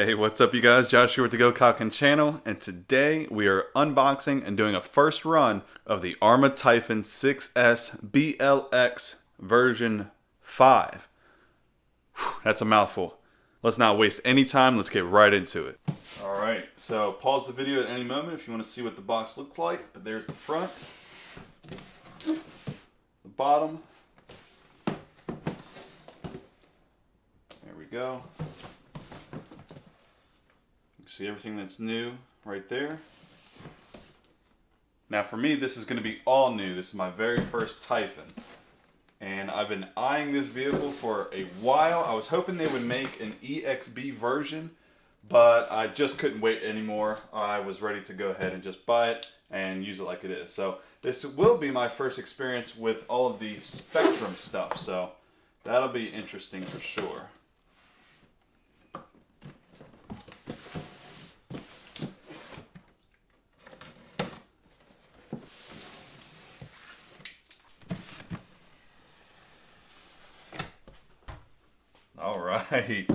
Hey, what's up you guys? Josh here with the GoKaioken channel, and today we are unboxing and doing a first run of the Arrma Typhon 6S BLX version 5. Whew, that's a mouthful. Let's not waste any time, let's get right into it. Alright, so pause the video at any moment if you want to see what the box looks like, but there's the front, the bottom, there we go. See everything that's new right there. Now for me, this is going to be all new. This is my very first Typhon. And I've been eyeing this vehicle for a while. I was hoping they would make an EXB version, but I just couldn't wait anymore. I was ready to go ahead and just buy it and use it like it is. So this will be my first experience with all of the Spectrum stuff. So that'll be interesting for sure. All right,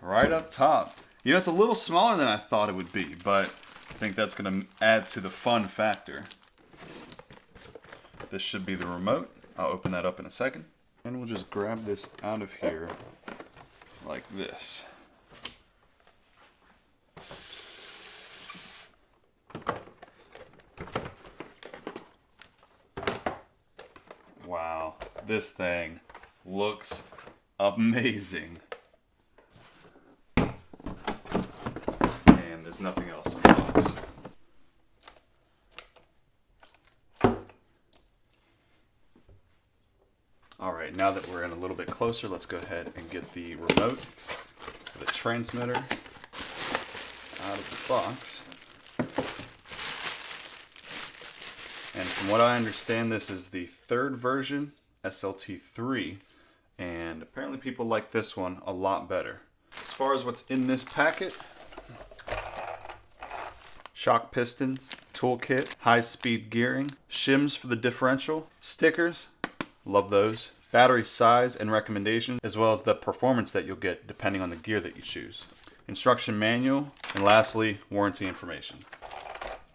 right up top. You know, it's a little smaller than I thought it would be, but I think that's going to add to the fun factor. This should be the remote. I'll open that up in a second. And we'll just grab this out of here like this. Wow, this thing looks amazing. And there's nothing else in the box. Alright, now that we're in a little bit closer, let's go ahead and get the remote, the transmitter out of the box. And from what I understand, this is the third version, SLT3. And apparently people like this one a lot better. As far as what's in this packet, shock pistons, toolkit, high-speed gearing, shims for the differential, stickers, love those, battery size and recommendation, as well as the performance that you'll get depending on the gear that you choose, instruction manual, and lastly, warranty information.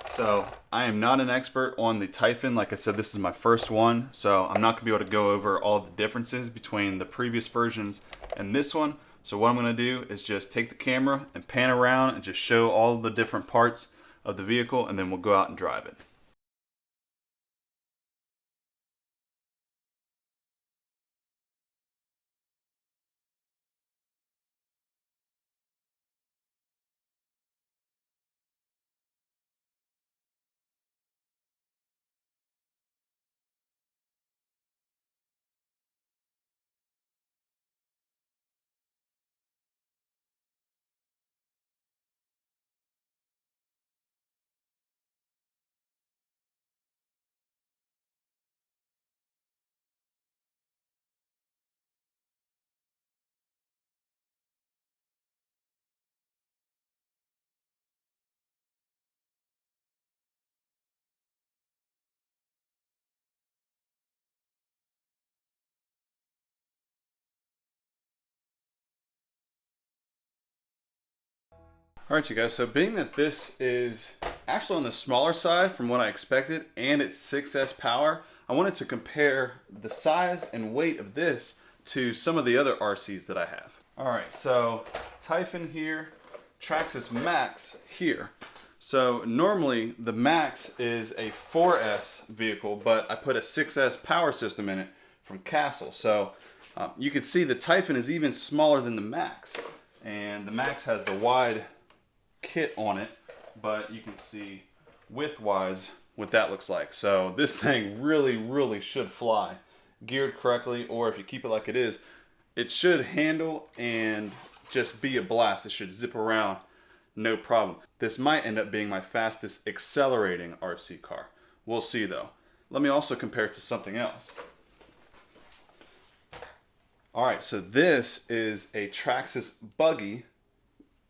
So, I am not an expert on the Typhon. Like I said, this is my first one, so I'm not going to be able to go over all the differences between the previous versions and this one. So what I'm going to do is just take the camera and pan around and just show all the different parts of the vehicle, and then we'll go out and drive it. Alright you guys, so being that this is actually on the smaller side from what I expected, and it's 6S power, I wanted to compare the size and weight of this to some of the other RCs that I have. Alright, so Typhon here, Traxxas Max here. So normally the Max is a 4S vehicle, but I put a 6S power system in it from Castle. So you can see the Typhon is even smaller than the Max. And the Max has the wide kit on it, but you can see width-wise what that looks like. So this thing really should fly. Geared correctly, or if you keep it like it is, it should handle and just be a blast. It should zip around no problem. This might end up being my fastest accelerating RC car. We'll see though. Let me also compare it to something else. Alright, so this is a Traxxas buggy,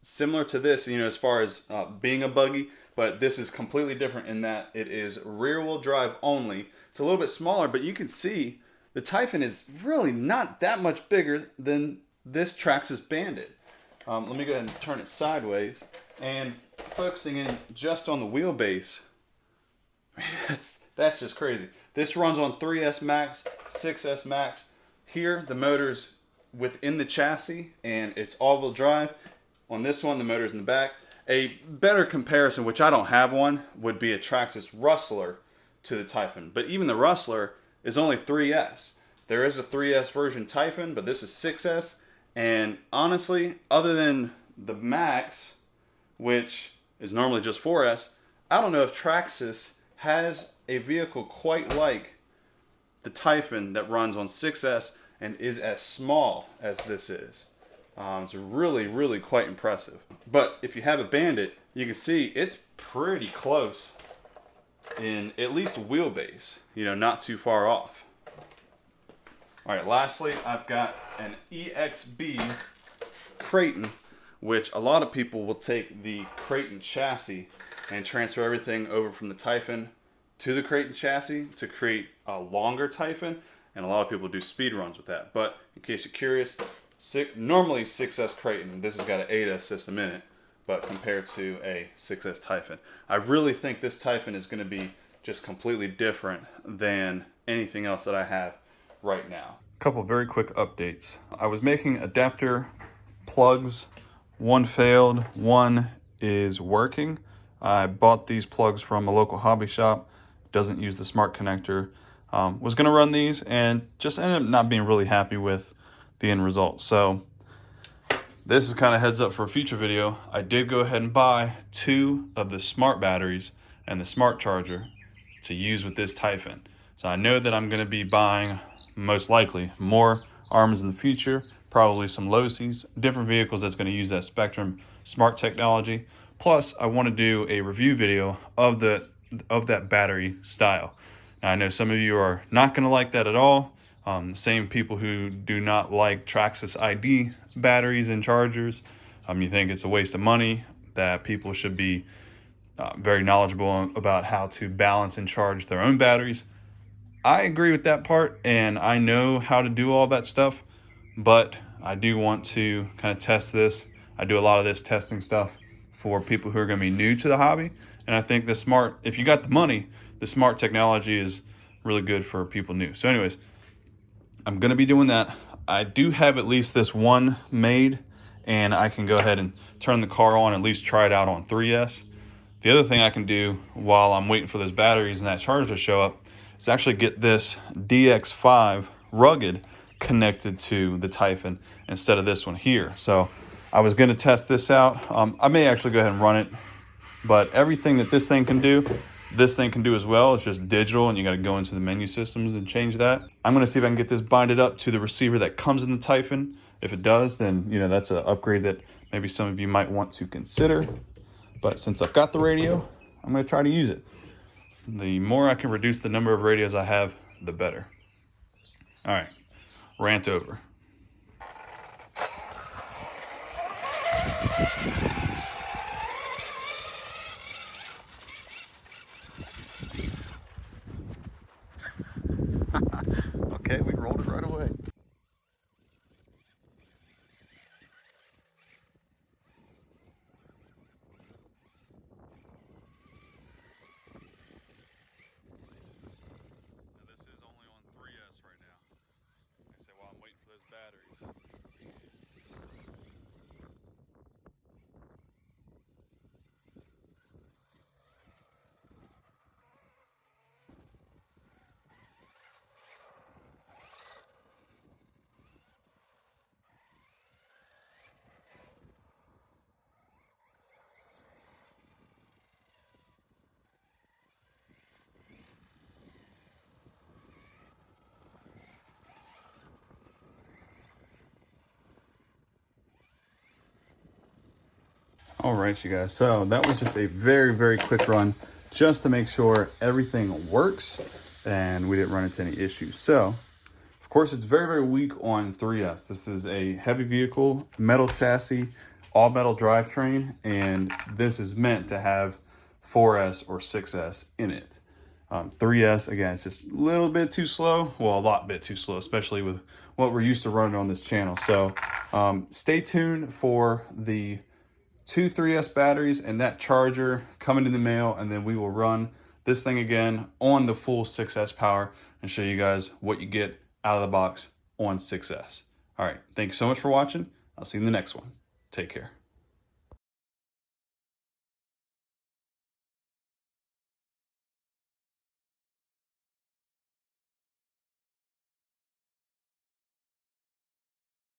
similar to this, you know, as far as being a buggy, but this is completely different in that it is rear-wheel drive only. It's a little bit smaller, but you can see the Typhon is really not that much bigger than this Traxxas Bandit. Let me go ahead and turn it sideways, and focusing in just on the wheelbase, that's just crazy. This runs on 3S Max, 6S Max. Here, the motor's within the chassis, and it's all-wheel drive. On this one, the motor's in the back. A better comparison, which I don't have one, would be a Traxxas Rustler to the Typhon. But even the Rustler is only 3S. There is a 3S version Typhon, but this is 6S. And honestly, other than the Max, which is normally just 4S, I don't know if Traxxas has a vehicle quite like the Typhon that runs on 6S and is as small as this is. It's really, really quite impressive. But if you have a Bandit, you can see it's pretty close in at least wheelbase, you know, not too far off. All right, lastly, I've got an EXB Kraton, which a lot of people will take the Kraton chassis and transfer everything over from the Typhon to the Kraton chassis to create a longer Typhon, and a lot of people do speed runs with that. But in case you're curious, normally 6S Kraton, this has got an 8S system in it, but compared to a 6S Typhon, I really think this Typhon is going to be just completely different than anything else that I have right now. A couple very quick updates. I was making adapter plugs. One failed, one is working. I bought these plugs from a local hobby shop. Doesn't use the smart connector. Was going to run these and just ended up not being really happy with the end result. So this is kind of heads up for a future video. I did go ahead and buy 2 of the smart batteries and the smart charger to use with this Typhon. So I know that I'm going to be buying most likely more Arrmas in the future, probably some Losis, different vehicles that's going to use that Spectrum smart technology. Plus, I want to do a review video of that battery style. Now, I know some of you are not going to like that at all. The same people who do not like Traxxas ID batteries and chargers. You think it's a waste of money, that people should be very knowledgeable about how to balance and charge their own batteries. I agree with that part, and I know how to do all that stuff, but I do want to kind of test this. I do a lot of this testing stuff for people who are going to be new to the hobby, and I think the smart, if you got the money, the smart technology is really good for people new. So anyways, I'm going to be doing that. I do have at least this one made, and I can go ahead and turn the car on, at least try it out on 3S. The other thing I can do while I'm waiting for those batteries and that charger to show up is actually get this DX5 Rugged connected to the Typhon instead of this one here. So I was going to test this out. I may actually go ahead and run it, but everything that this thing can do as well. It's just digital, and you got to go into the menu systems and change that. I'm going to see if I can get this binded up to the receiver that comes in the Typhon. If it does, then you know that's an upgrade that maybe some of you might want to consider. But since I've got the radio, I'm going to try to use it. The more I can reduce the number of radios I have, the better. All right, rant over. Okay, we rolled it right away. This is only on 3S right now. Like I say, while I'm waiting for those batteries. All right, you guys, so that was just a very, very quick run just to make sure everything works and we didn't run into any issues. So, of course, it's very, very weak on 3S. This is a heavy vehicle, metal chassis, all metal drivetrain, and this is meant to have 4S or 6S in it. 3S, again, it's just a little bit too slow. Well, a lot bit too slow, especially with what we're used to running on this channel. So Stay tuned for the 2 3S batteries and that charger coming in the mail, and then we will run this thing again on the full 6S power and show you guys what you get out of the box on 6S. All right, thanks so much for watching. I'll see you in the next one. Take care.